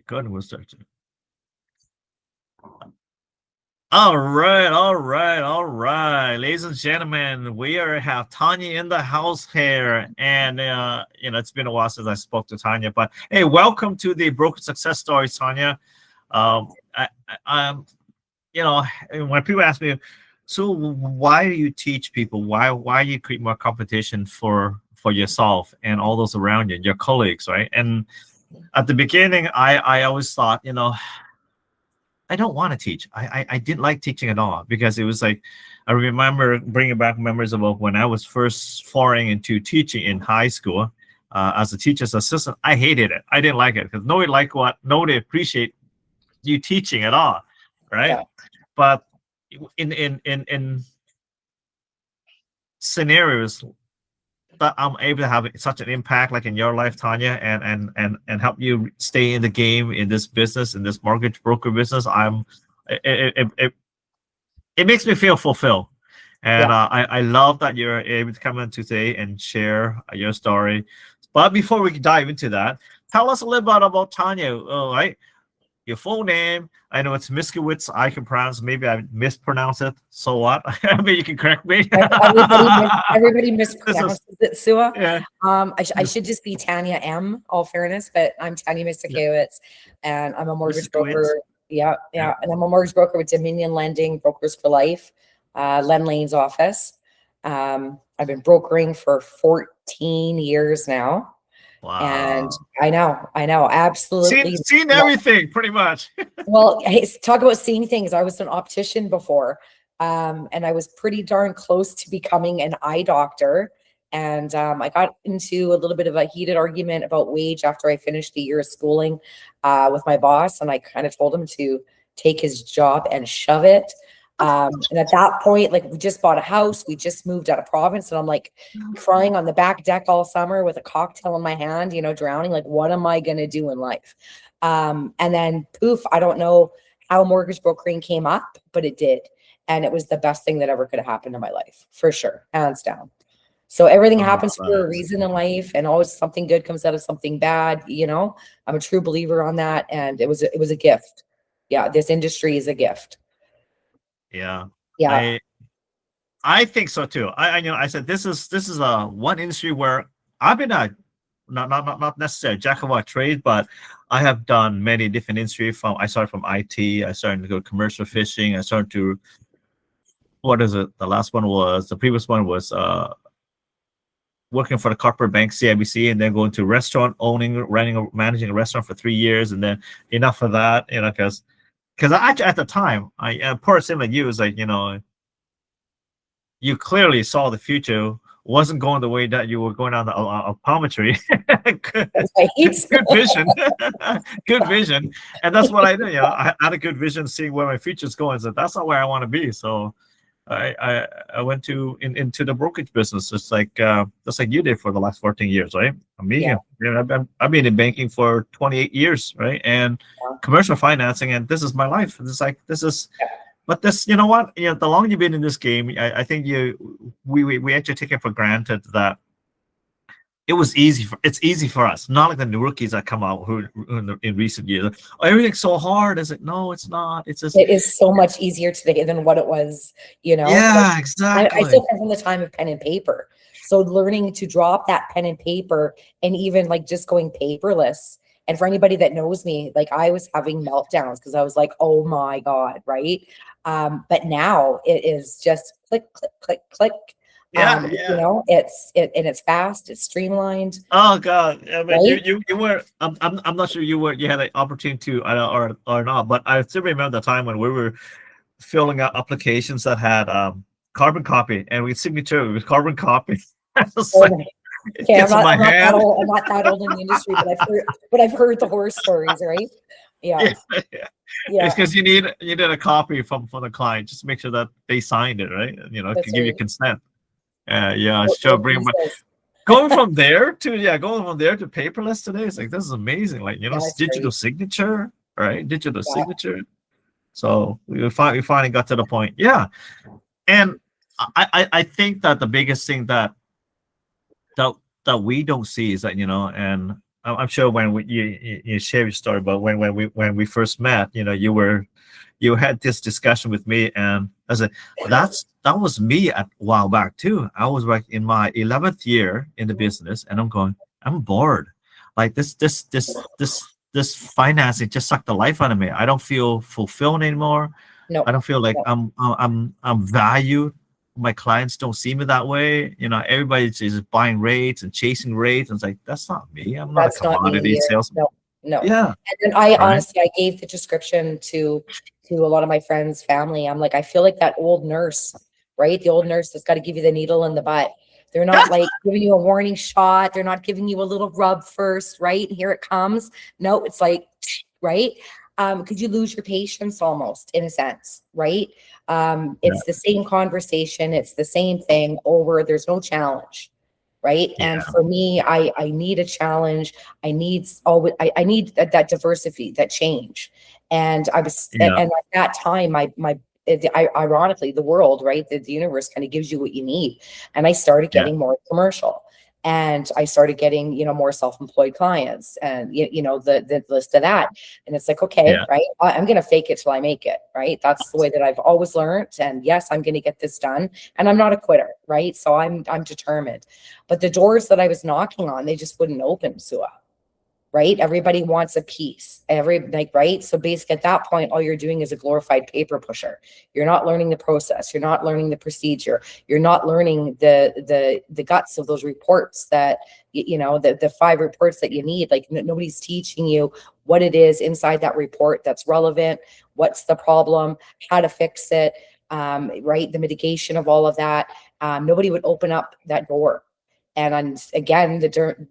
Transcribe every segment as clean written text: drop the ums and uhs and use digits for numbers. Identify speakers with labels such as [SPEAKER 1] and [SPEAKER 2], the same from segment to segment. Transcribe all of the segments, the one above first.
[SPEAKER 1] Good, we'll start. All right. Ladies and gentlemen, have Tanya in the house here. And, it's been a while since I spoke to Tanya. But, hey, welcome to the Broker Success Stories, Tanya. I'm, when people ask me, so why do you teach people? Why you create more competition for yourself and all those around you, your colleagues, right? And at the beginning, I always thought, I don't want to teach. I didn't like teaching at all because it was like, I remember bringing back memories of when I was first foraying into teaching in high school as a teacher's assistant. I hated it. I didn't like it because nobody appreciate you teaching at all, right?
[SPEAKER 2] Yeah.
[SPEAKER 1] But in scenarios that I'm able to have such an impact, like in your life, Tanya, and help you stay in the game in this business, in this mortgage broker business, it makes me feel fulfilled. And I love that you're able to come in today and share your story. But before we dive into that, tell us a little bit about Tanya, right? Your full name. I know it's Missikewitz. I can pronounce. Maybe I mispronounce it. So what? Maybe you can correct me.
[SPEAKER 2] Everybody mispronounces it, Sua.
[SPEAKER 1] Yeah.
[SPEAKER 2] I should just be Tanya M. All fairness, but I'm Tanya Missikewitz, and I'm a mortgage broker. Yeah, and I'm a mortgage broker with Dominion Lending Brokers for Life, Len Lane's office. I've been brokering for 14 years now.
[SPEAKER 1] Wow.
[SPEAKER 2] And I know, absolutely.
[SPEAKER 1] Seen everything, pretty much.
[SPEAKER 2] Well, hey, talk about seeing things. I was an optician before, and I was pretty darn close to becoming an eye doctor. And I got into a little bit of a heated argument about wage after I finished a year of schooling with my boss. And I kind of told him to take his job and shove it. And at that point, like, we just bought a house, we just moved out of province, and I'm like crying on the back deck all summer with a cocktail in my hand, drowning, like, what am I going to do in life? And then poof, I don't know how mortgage brokering came up, but it did. And it was the best thing that ever could have happened in my life, for sure, hands down. So everything happens for a reason in life, and always something good comes out of something bad. I'm a true believer on that. And it was a gift. Yeah. This industry is a gift.
[SPEAKER 1] Yeah.
[SPEAKER 2] Yeah.
[SPEAKER 1] I think so too. I said this is a one industry where I've been not necessarily jack of all trades, but I have done many different industries. I started from IT, I started to go commercial fishing, I started to, what is it? The previous one was working for the corporate bank CIBC, and then going to restaurant managing a restaurant for 3 years, and then enough of that, because at the time, a person like you was like, you clearly saw the future wasn't going the way that you were going on the optometry. good vision, good vision, and that's what I did. I had a good vision, seeing where my future's going. So that's not where I want to be. So I went into the brokerage business. It's like just like you did for the last 14 years, right? I've been in banking for 28 years, right? And commercial financing, and this is my life. But this, you know what? The longer you've been in this game, I think we actually take it for granted that it was easy. It's easy for us, not like the rookies that come out who in recent years. Oh, everything's so hard. Is it? No, it's not. It
[SPEAKER 2] is so much easier today than what it was.
[SPEAKER 1] Yeah, exactly.
[SPEAKER 2] I still come from the time of pen and paper. So learning to drop that pen and paper, and even like just going paperless. And for anybody that knows me, like, I was having meltdowns because I was like, oh my God, right? But now it is just click, click, click, click.
[SPEAKER 1] Yeah.
[SPEAKER 2] It's fast, it's streamlined.
[SPEAKER 1] Oh God, yeah, but right? you were. I'm not sure you had an opportunity to or not, but I still remember the time when we were filling out applications that had carbon copy, and we signature with carbon copy.
[SPEAKER 2] Okay, I'm not that old in the industry, but I've heard the horror stories, right? Yeah.
[SPEAKER 1] It's because you need a copy from the client, just to make sure that they signed it, right? To give you consent. Sure. Going from there to paperless today, it's like, this is amazing. Like, digital signature, right? Digital signature. So we finally got to the point. Yeah. And I think that the biggest thing that we don't see is that, and I'm sure when you share your story, but when we first met, you had this discussion with me, and I said that was me a while back too. I was like in my 11th year in the business, and I'm bored. Like this financing just sucked the life out of me. I don't feel fulfilled anymore.
[SPEAKER 2] No,
[SPEAKER 1] I don't feel like
[SPEAKER 2] no,
[SPEAKER 1] I'm valued. My clients don't see me that way. Everybody's just buying rates and chasing rates. And it's like, that's not me. I'm not a
[SPEAKER 2] that's not me
[SPEAKER 1] commodity
[SPEAKER 2] either.
[SPEAKER 1] salesman.
[SPEAKER 2] No, no.
[SPEAKER 1] Yeah.
[SPEAKER 2] And then I
[SPEAKER 1] Right.
[SPEAKER 2] honestly, I gave the description to a lot of my friends' family. I'm like, I feel like that old nurse, right? The old nurse that's got to give you the needle in the butt. They're not like giving you a warning shot. They're not giving you a little rub first, right? Here it comes. No, it's like, right? Could you lose your patience almost in a sense, right?
[SPEAKER 1] Yeah.
[SPEAKER 2] It's the same conversation. It's the same thing over. There's no challenge, right? And
[SPEAKER 1] Yeah.
[SPEAKER 2] for me, I need a challenge. I need that diversity, that change. And I was,
[SPEAKER 1] Yeah.
[SPEAKER 2] and at that time, ironically, the world, right, the universe kind of gives you what you need. And I started
[SPEAKER 1] Yeah.
[SPEAKER 2] getting more commercial, and I started getting, more self-employed clients, and the list of that. And it's like, okay,
[SPEAKER 1] Yeah.
[SPEAKER 2] right, I'm going to fake it till I make it, right? That's the way that I've always learned. And yes, I'm going to get this done, and I'm not a quitter, right? So I'm determined. But the doors that I was knocking on, they just wouldn't open, Sua. Right? Everybody wants a piece. Right? So basically at that point, all you're doing is a glorified paper pusher. You're not learning the process. You're not learning the procedure. You're not learning the guts of those reports that, the 5 reports that you need. Like nobody's teaching you what it is inside that report that's relevant, what's the problem, how to fix it, right? The mitigation of all of that. Nobody would open up that door. And again,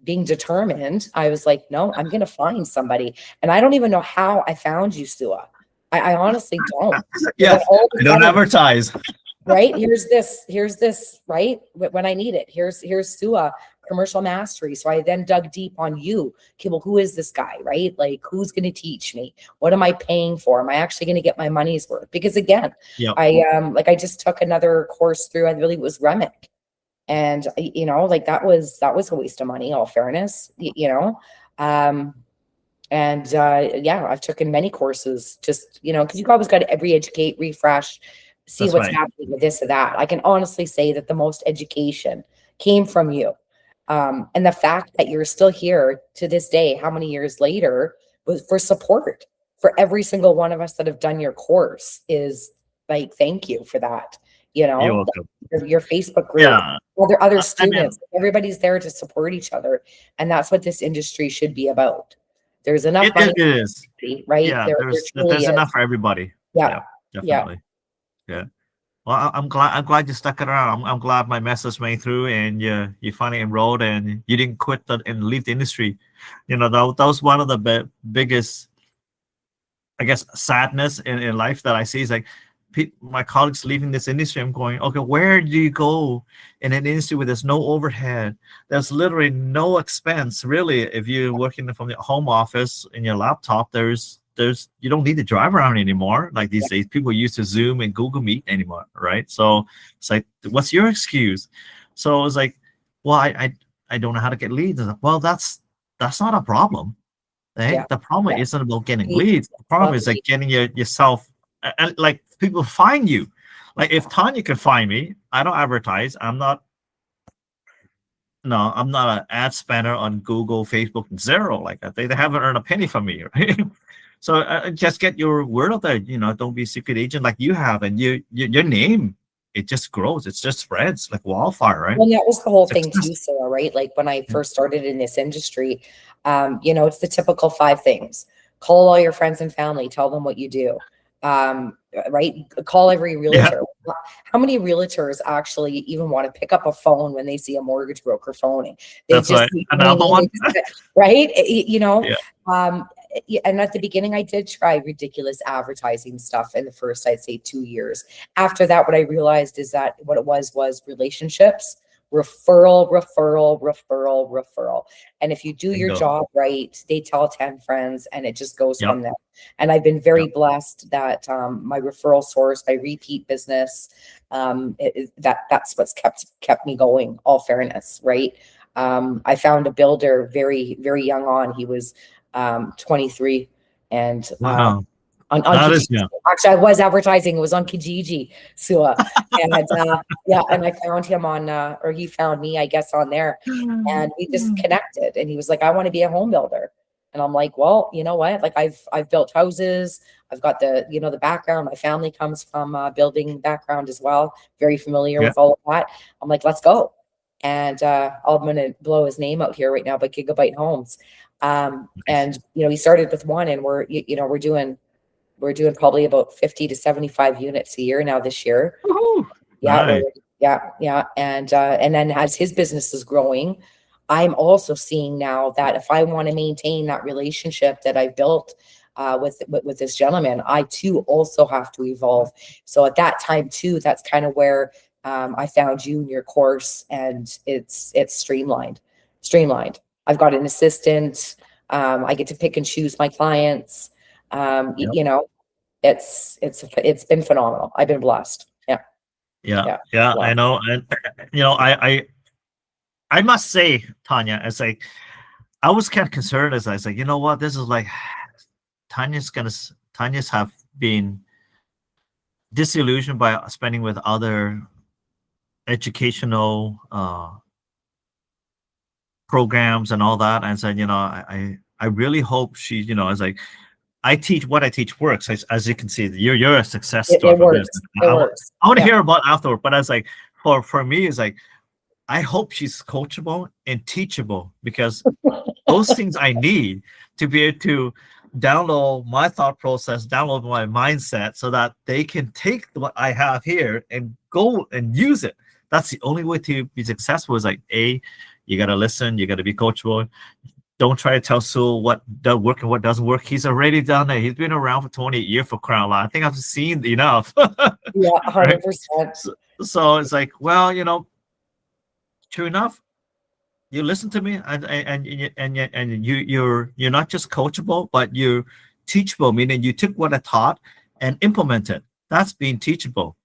[SPEAKER 2] being determined, I was like, no, I'm going to find somebody. And I don't even know how I found you, Sua. I honestly don't.
[SPEAKER 1] Yeah.
[SPEAKER 2] All of
[SPEAKER 1] I
[SPEAKER 2] a
[SPEAKER 1] don't
[SPEAKER 2] sudden,
[SPEAKER 1] advertise.
[SPEAKER 2] right? Here's this, right? When I need it. Here's Sua, commercial mastery. So I then dug deep on you. Okay, well, who is this guy, right? Like, who's going to teach me? What am I paying for? Am I actually going to get my money's worth? Because again,
[SPEAKER 1] Yep.
[SPEAKER 2] I just took another course through, I believe it was Remick. And like that was a waste of money, all fairness, yeah, I've taken many courses, just because you've always got to re-educate, refresh, see
[SPEAKER 1] That's
[SPEAKER 2] what's
[SPEAKER 1] right.
[SPEAKER 2] happening with this or that. I can honestly say that the most education came from you, and the fact that you're still here to this day, how many years later, was for support for every single one of us that have done your course, is like, thank you for that.
[SPEAKER 1] You're welcome.
[SPEAKER 2] Your Facebook group,
[SPEAKER 1] Yeah.
[SPEAKER 2] other
[SPEAKER 1] I mean,
[SPEAKER 2] students, everybody's there to support each other. And that's what this industry should be about. There's enough
[SPEAKER 1] it
[SPEAKER 2] money,
[SPEAKER 1] is.
[SPEAKER 2] right?
[SPEAKER 1] Yeah.
[SPEAKER 2] There truly
[SPEAKER 1] There's
[SPEAKER 2] is.
[SPEAKER 1] enough for everybody.
[SPEAKER 2] Yeah.
[SPEAKER 1] Yeah.
[SPEAKER 2] Yeah.
[SPEAKER 1] Definitely. Yeah. Well, I'm glad you stuck it around. I'm glad my message went through, and you finally enrolled, and you didn't quit and leave the industry. That was one of the biggest, I guess, sadness in life that I see, is like my colleagues leaving this industry. I'm going, okay, where do you go in an industry where there's no overhead? There's literally no expense, really. If you're working from the home office in your laptop, there's you don't need to drive around anymore. Like these days, people used to Zoom and Google Meet anymore, right? So it's like, what's your excuse? So it's like, well, I don't know how to get leads. Well, that's not a problem.
[SPEAKER 2] Yeah.
[SPEAKER 1] Right? The problem
[SPEAKER 2] Yeah.
[SPEAKER 1] isn't about getting
[SPEAKER 2] We-
[SPEAKER 1] leads. The problem is like getting yourself, and like people find you. Like if Tanya could find me, I don't advertise. I'm not an ad spender on Google, Facebook, zero. Like they haven't earned a penny from me, right? So just get your word out there. Don't be a secret agent like you have, and your name, it just grows. It just spreads like wildfire, right?
[SPEAKER 2] Well, that was the whole thing
[SPEAKER 1] Success.
[SPEAKER 2] too, Sarah, right? Like when I first started in this industry, it's the typical 5 things. Call all your friends and family, tell them what you do. Right? Call every realtor.
[SPEAKER 1] Yeah.
[SPEAKER 2] How many realtors actually even want to pick up a phone when they see a mortgage broker phoning? They
[SPEAKER 1] That's
[SPEAKER 2] just,
[SPEAKER 1] right. Another one.
[SPEAKER 2] right?
[SPEAKER 1] Yeah.
[SPEAKER 2] And at the beginning, I did try ridiculous advertising stuff in the first, I'd say, 2 years. After that, what I realized is that what it was relationships, referral. And if you do your
[SPEAKER 1] Bingo.
[SPEAKER 2] job right, they tell 10 friends, and it just goes
[SPEAKER 1] Yep.
[SPEAKER 2] from there. And I've been very
[SPEAKER 1] Yep.
[SPEAKER 2] blessed that my referral source, my repeat business, that's what's kept me going, all fairness, right? I found a builder very, very young on. He was 23, and
[SPEAKER 1] Wow.
[SPEAKER 2] on
[SPEAKER 1] That
[SPEAKER 2] Kijiji.
[SPEAKER 1] is, yeah.
[SPEAKER 2] Actually, I was advertising. It was on Kijiji, Sua. And yeah, and I found him on, or he found me, I guess, on there. And we just connected. And he was like, I want to be a home builder. And I'm like, well, you know what? Like I've built houses. I've got the, you know, the background. My family comes from building background as well. Very familiar
[SPEAKER 1] Yeah.
[SPEAKER 2] with all of that. I'm like, let's go. And I'm going to blow his name out here right now, but Gigabyte Homes. And, you know, he started with one, and we're doing probably about 50 to 75 units a year now this year.
[SPEAKER 1] Woohoo.
[SPEAKER 2] Yeah.
[SPEAKER 1] Nice.
[SPEAKER 2] Yeah. And then as his business is growing, I'm also seeing now that if I want to maintain that relationship that I've built with this gentleman, I too also have to evolve. So at that time too, that's kind of where I found you in your course, and it's streamlined. I've got an assistant. I get to pick and choose my clients.
[SPEAKER 1] Yep.
[SPEAKER 2] You know, it's been phenomenal. I've been blessed.
[SPEAKER 1] Yeah.
[SPEAKER 2] Wow.
[SPEAKER 1] I know. And you know, I must say, Tanya, it's like I was kind of concerned as I was like, you know what, this is like Tanya's have been disillusioned by spending with other educational programs and all that, and said, you know, I really hope she, you know, it's like I teach what I teach works. As you can see, you're a success story.
[SPEAKER 2] It works. It works.
[SPEAKER 1] I want to hear about afterward, but I was like, for me, it's like I hope she's coachable and teachable, because those things I need to be able to download my thought process, download my mindset, so that they can take what I have here and go and use it. That's the only way to be successful. Is like, you got to listen, you got to be coachable. Don't try to tell Sue what does work and what doesn't work. He's already done it. He's been around for 28 years for crying out loud. I think I've seen enough.
[SPEAKER 2] Yeah, 100%.
[SPEAKER 1] Right? So it's like, well, you know, true enough, you listen to me, and you're not just coachable, but you're teachable, meaning you took what I taught and implemented. That's being teachable.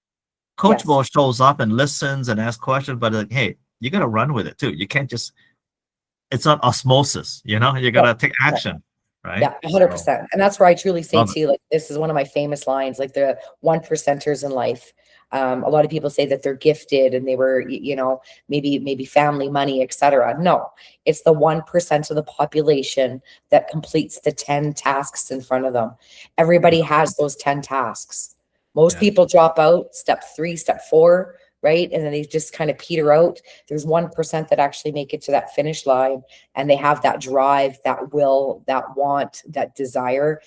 [SPEAKER 1] Coachable shows up and listens and asks questions, but like, hey, you got to run with it too. You can't just, it's not osmosis, you know, you got to take action, right?
[SPEAKER 2] Yeah, 100%.
[SPEAKER 1] So,
[SPEAKER 2] and that's where I truly say
[SPEAKER 1] love
[SPEAKER 2] to you, like, this is one of my famous lines, like the 1%ers in life. A lot of people say that they're gifted and they were, you know, maybe family, money, etc. No, it's the 1% of the population that completes the 10 tasks in front of them. Everybody has those 10 tasks. Most people drop out step 3, step 4, right? And then they just kind of peter out. There's 1% that actually make it to that finish line, and they have that drive, that will, that want, that desire.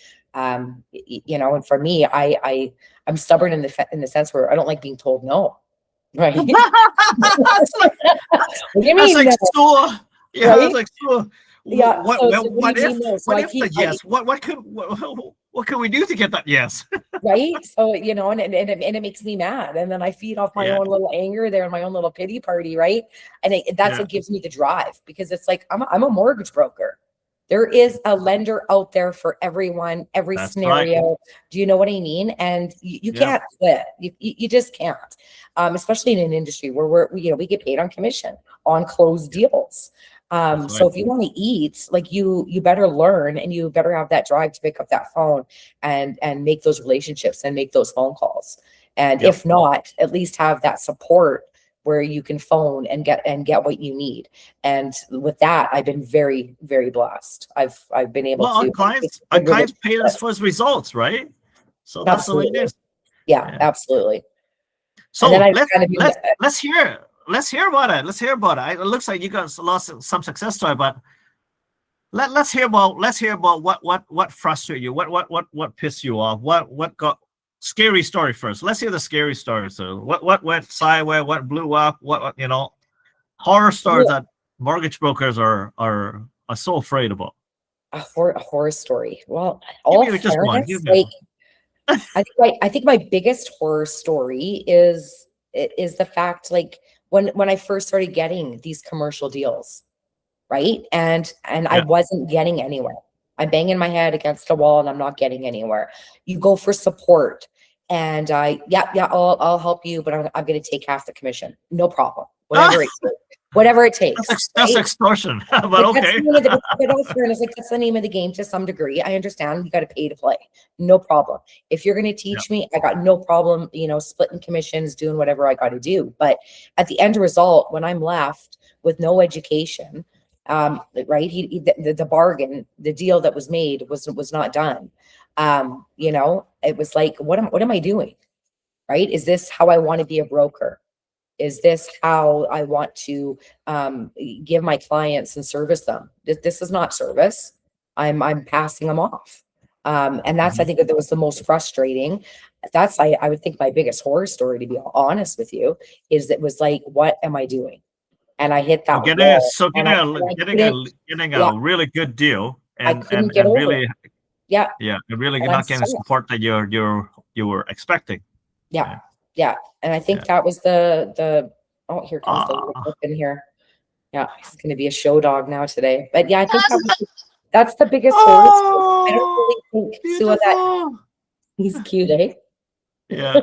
[SPEAKER 2] You know, and for me, I'm stubborn in the sense where I don't like being told no. Right.
[SPEAKER 1] what
[SPEAKER 2] do you mean?
[SPEAKER 1] That's like Sua. Yeah,
[SPEAKER 2] right?
[SPEAKER 1] that's like Sua.
[SPEAKER 2] Yeah.
[SPEAKER 1] What if the yes? What can we do to get that yes?
[SPEAKER 2] Right. So, you know, and it makes me mad. And then I feed off my own little anger there and my own little pity party. Right. And that's what gives me the drive, because it's like, I'm a mortgage broker. There is a lender out there for everyone, every scenario. Right. Do you know what I mean? And you can't quit. You just can't. Especially in an industry where we get paid on commission on closed deals. So if you want to eat, like you better learn, and you better have that drive to pick up that phone and make those relationships and make those phone calls. And if not, at least have that support where you can phone and get what you need. And with that, I've been very, very blessed. I've been able to.
[SPEAKER 1] Our clients pay us for his results, right? So that's the way it is.
[SPEAKER 2] Yeah, absolutely.
[SPEAKER 1] So let's hear about it. It looks like you got some success story, but let's hear about what frustrated you, what pissed you off, what got scary story first. Let's hear the scary story. So what went sideways, what blew up, what you know, horror stories that mortgage brokers are so afraid about.
[SPEAKER 2] A horror story. Well, all just one. I think my biggest horror story is the fact, like, when I first started getting these commercial deals, right? And I wasn't getting anywhere. I'm banging my head against a wall and I'm not getting anywhere. You go for support, and I'll help you, but I'm going to take half the commission. No problem. Whatever. whatever it takes.
[SPEAKER 1] That's extortion, but
[SPEAKER 2] Like,
[SPEAKER 1] okay.
[SPEAKER 2] But all fairness, like, that's the name of the game to some degree. I understand you got to pay to play, no problem. If you're going to teach me, I got no problem, splitting commissions, doing whatever I got to do. But at the end result, when I'm left with no education, right, the bargain, the deal that was made was not done. It was like, what am I doing? Right? Is this how I want to be a broker? Is this how I want to give my clients and service them? This is not service. I'm passing them off. And that's, I think, that was the most frustrating. That's, I would think, my biggest horror story, to be honest with you, is it was like, what am I doing? And I hit that wall.
[SPEAKER 1] Getting a really good deal,
[SPEAKER 2] I couldn't get over
[SPEAKER 1] really,
[SPEAKER 2] it. Yeah,
[SPEAKER 1] and really not getting the support that you were expecting.
[SPEAKER 2] Yeah. And I think that was the oh, here comes the little in here. Yeah, he's going to be a show dog now today. But yeah, I think that's the biggest horror. I don't really think, Sua, that he's cute, eh?
[SPEAKER 1] Yeah.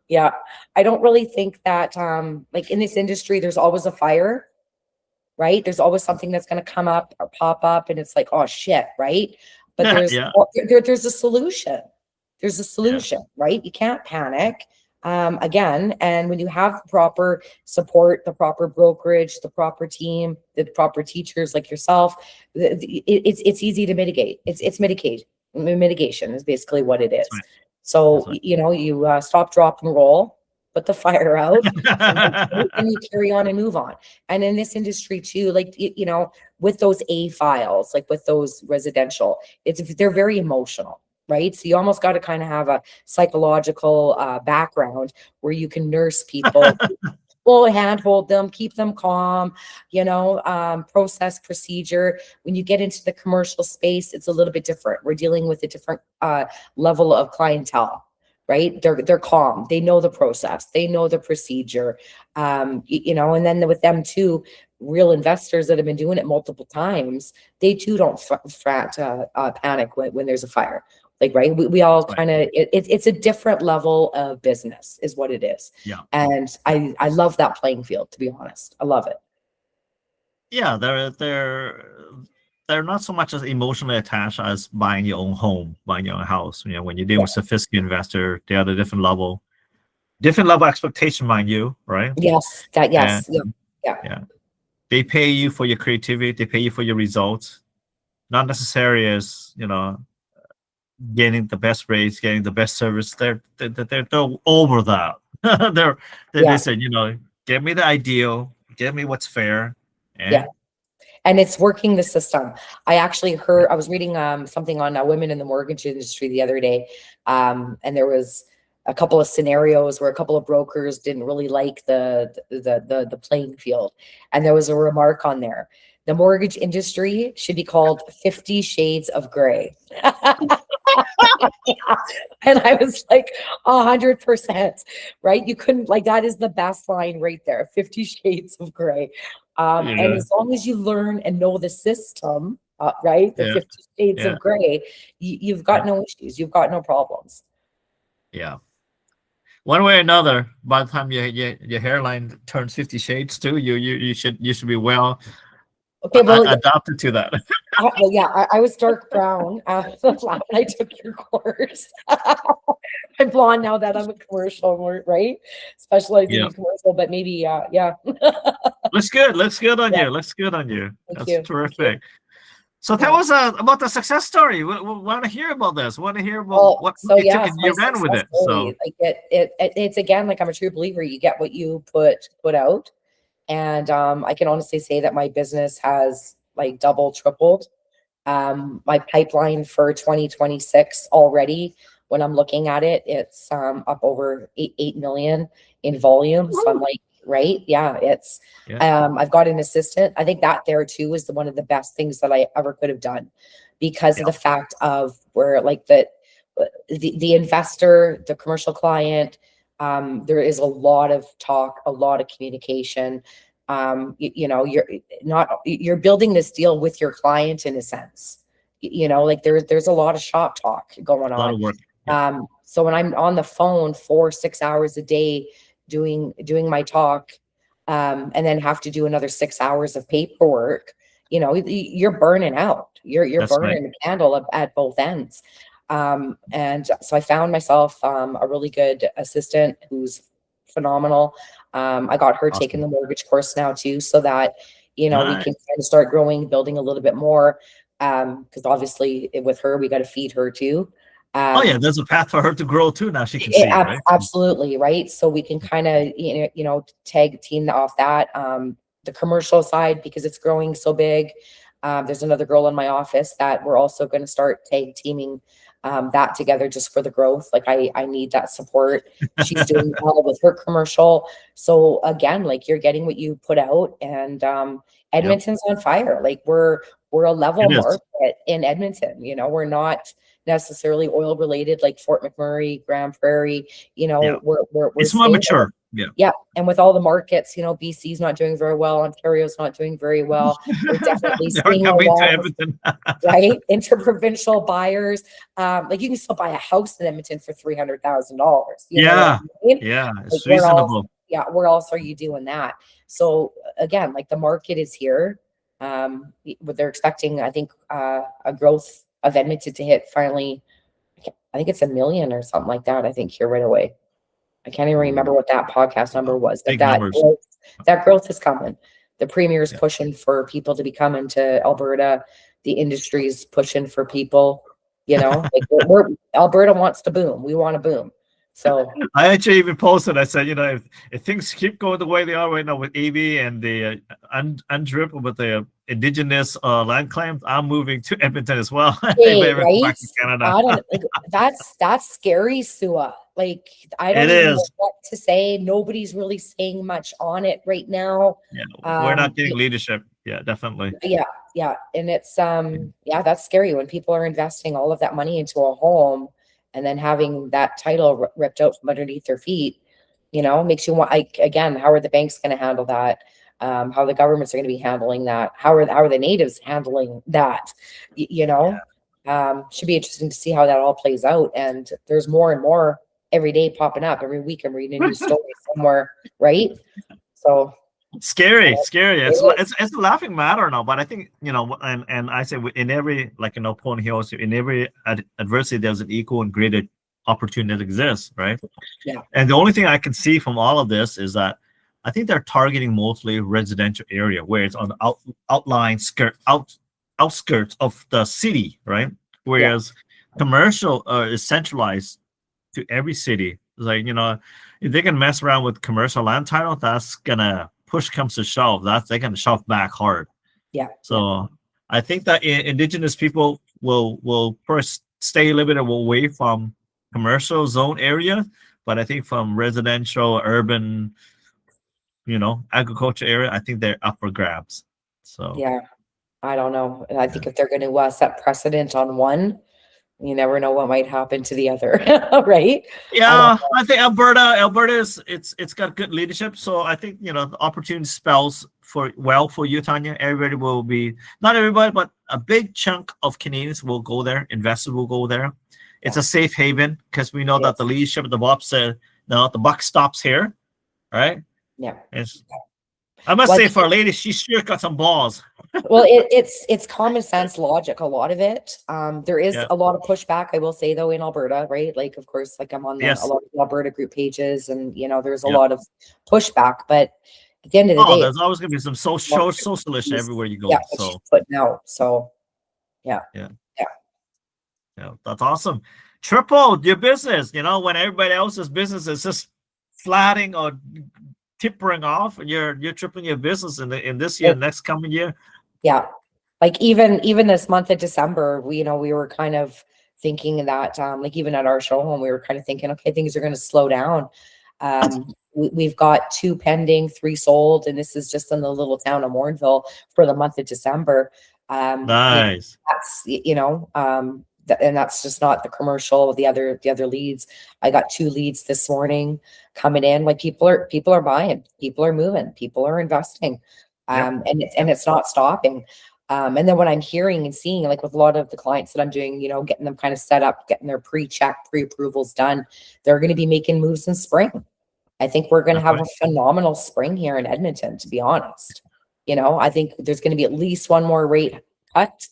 [SPEAKER 2] Yeah. I don't really think that like in this industry, there's always a fire, right? There's always something that's going to come up or pop up, and it's like, oh shit, right? But there's a solution. There's a solution, right? You can't panic. Again, and when you have the proper support, the proper brokerage, the proper team, the proper teachers like yourself, it's easy to mitigate. It's mitigation is basically what it is. Right. So, you stop, drop, and roll, put the fire out, and you carry on and move on. And in this industry too, like, with those A files, like with those residential, they're very emotional. Right. So you almost got to kind of have a psychological background where you can nurse people, handhold them, keep them calm, process, procedure. When you get into the commercial space, it's a little bit different. We're dealing with a different level of clientele. Right. They're calm. They know the process. They know the procedure. And then with them too, real investors that have been doing it multiple times, they too don't panic when there's a fire. Like, right. We all kind of, it's a different level of business is what it is.
[SPEAKER 1] Yeah.
[SPEAKER 2] And I love that playing field, to be honest. I love it.
[SPEAKER 1] Yeah. They're not so much as emotionally attached as buying your own home, buying your own house. When you're dealing with sophisticated investor, they're at a different level expectation, mind you, right?
[SPEAKER 2] Yes.
[SPEAKER 1] Yeah. They pay you for your creativity. They pay you for your results. Not necessarily as, getting the best rates, getting the best service. They're over that. They said, give me the ideal, give me what's fair.
[SPEAKER 2] And it's working the system. I actually I was reading something on women in the mortgage industry the other day. And there was a couple of scenarios where a couple of brokers didn't really like the playing field. And there was a remark on there. The mortgage industry should be called 50 Shades of Gray. And I was like, 100%, right? You couldn't, like, that is the best line right there, 50 Shades of Gray. And as long as you learn and know the system, right? The 50 Shades of Gray, you've got no issues. You've got no problems.
[SPEAKER 1] Yeah. One way or another, by the time your hairline turns 50 shades too, you should be well adapted to that.
[SPEAKER 2] I was dark brown when I took your course. I'm blonde now that I'm a commercial, right? Specializing in commercial, but maybe,
[SPEAKER 1] Looks good on you. Looks good on you. That's terrific. So tell us about the success story. We want to hear about this. We want to hear about what you took and you ran with it. So
[SPEAKER 2] like it's again, like, I'm a true believer. You get what you put out. And I can honestly say that my business has like double, tripled. My pipeline for 2026 already, when I'm looking at it, it's up over 8 million in volume. So I'm like, right? Yeah, it's I've got an assistant. I think that there too is one of the best things that I ever could have done, because of the fact of where, like, the investor, the commercial client, there is a lot of talk, a lot of communication. You're building this deal with your client in a sense. Like there's a lot of shop talk going on. A lot of work. So when I'm on the phone 4-6 hours a day doing my talk, and then have to do another 6 hours of paperwork, you're burning out. You're
[SPEAKER 1] That's right.
[SPEAKER 2] burning the candle at both ends. And so I found myself a really good assistant who's phenomenal. I got her taking the mortgage course now too, so that we can kind of start growing, building a little bit more. Because obviously with her, we got to feed her too.
[SPEAKER 1] Oh yeah, there's a path for her to grow too. Now she can see, right?
[SPEAKER 2] Absolutely, right. So we can kind of tag team off that. The commercial side, because it's growing so big. There's another girl in my office that we're also going to start tag teaming that together just for the growth. Like I need that support. She's doing well with her commercial. So again, like you're getting what you put out, and Edmonton's on fire. Like we're a level market in Edmonton. We're not necessarily oil related like Fort McMurray, Grand Prairie. We're
[SPEAKER 1] it's more mature.
[SPEAKER 2] Yeah. And with all the markets, BC's not doing very well. Ontario's not doing very well. We're definitely seeing a lot of, right? Interprovincial buyers. Like you can still buy a house in Edmonton for $300,000.
[SPEAKER 1] Yeah. Yeah. It's reasonable.
[SPEAKER 2] Where else are you doing that? So again, like the market is here. They're expecting, I think, a growth of Edmonton to hit finally, I think it's 1 million or something like that. I think here right away. I can't even remember what that podcast number was, but that growth is coming. The premier is pushing for people to be coming to Alberta. The industry is pushing for people, like Alberta wants to boom. We want to boom. So
[SPEAKER 1] I actually even posted, I said, if things keep going the way they are right now with AV and the UNDRIP with the indigenous land claims, I'm moving to Edmonton as well.
[SPEAKER 2] Hey, right? Back to Canada. That's scary, Sua. Like I don't know what to say. Nobody's really saying much on it right now.
[SPEAKER 1] Yeah, we're not getting leadership. Yeah, definitely.
[SPEAKER 2] Yeah, and it's that's scary when people are investing all of that money into a home. And then having that title ripped out from underneath their feet, makes you want. Again, how are the banks going to handle that? How the governments are going to be handling that? How are the natives handling that? Should be interesting to see how that all plays out. And there's more and more every day popping up. Every week I'm reading a new story somewhere, right? So.
[SPEAKER 1] Scary. It's a laughing matter now, but I think and I say in every point here also in every adversity there's an equal and greater opportunity that exists, right?
[SPEAKER 2] Yeah.
[SPEAKER 1] And the only thing I can see from all of this is that I think they're targeting mostly residential area where it's on the outskirts of the city, right? Whereas commercial is centralized to every city. It's like if they can mess around with commercial land title, that's gonna. Push comes to shove, they can shove back hard.
[SPEAKER 2] Yeah.
[SPEAKER 1] So I think that indigenous people will first stay a little bit away from commercial zone area, but I think from residential, urban, agriculture area, I think they're up for grabs. So
[SPEAKER 2] yeah, I don't know. I think if they're going to set precedent on one, you never know what might happen to the other, right?
[SPEAKER 1] Yeah, I think Alberta it's got good leadership, so I think the opportunity spells for you, Tanya. Everybody will be, not everybody, but a big chunk of Canadians will go there. Investors will go there. It's a safe haven because we know that the leadership at the top said, "No, the buck stops here," right?
[SPEAKER 2] Yeah.
[SPEAKER 1] I must say, for a lady, she sure got some balls.
[SPEAKER 2] Well, it's common sense logic, a lot of it. There is a lot of pushback, I will say, though, in Alberta, right? Like, of course, like I'm on a lot of Alberta group pages, and there's a lot of pushback. But at the end of the day,
[SPEAKER 1] there's always going to be some socialist everywhere you go.
[SPEAKER 2] Yeah, so she's putting out. So,
[SPEAKER 1] yeah, that's awesome. Tripled your business. When everybody else's business is just flatting or tippering off, and you're tripling your business in this year, next coming year.
[SPEAKER 2] Yeah, like even this month of December, we were kind of thinking that like even at our show home, we were kind of thinking, okay, things are going to slow down. We've got 2 pending, 3 sold, and this is just in the little town of Mornville for the month of December.
[SPEAKER 1] Nice.
[SPEAKER 2] And that's just not the commercial. The other leads. I got 2 leads this morning coming in. Like people are buying, people are moving, people are investing, and it's not stopping. And then what I'm hearing and seeing, like with a lot of the clients that I'm doing, getting them kind of set up, getting their pre-approvals done, they're going to be making moves in spring. I think we're going to
[SPEAKER 1] That's
[SPEAKER 2] have
[SPEAKER 1] right.
[SPEAKER 2] a phenomenal spring here in Edmonton, to be honest. You know, I think there's going to be at least one more rate cut.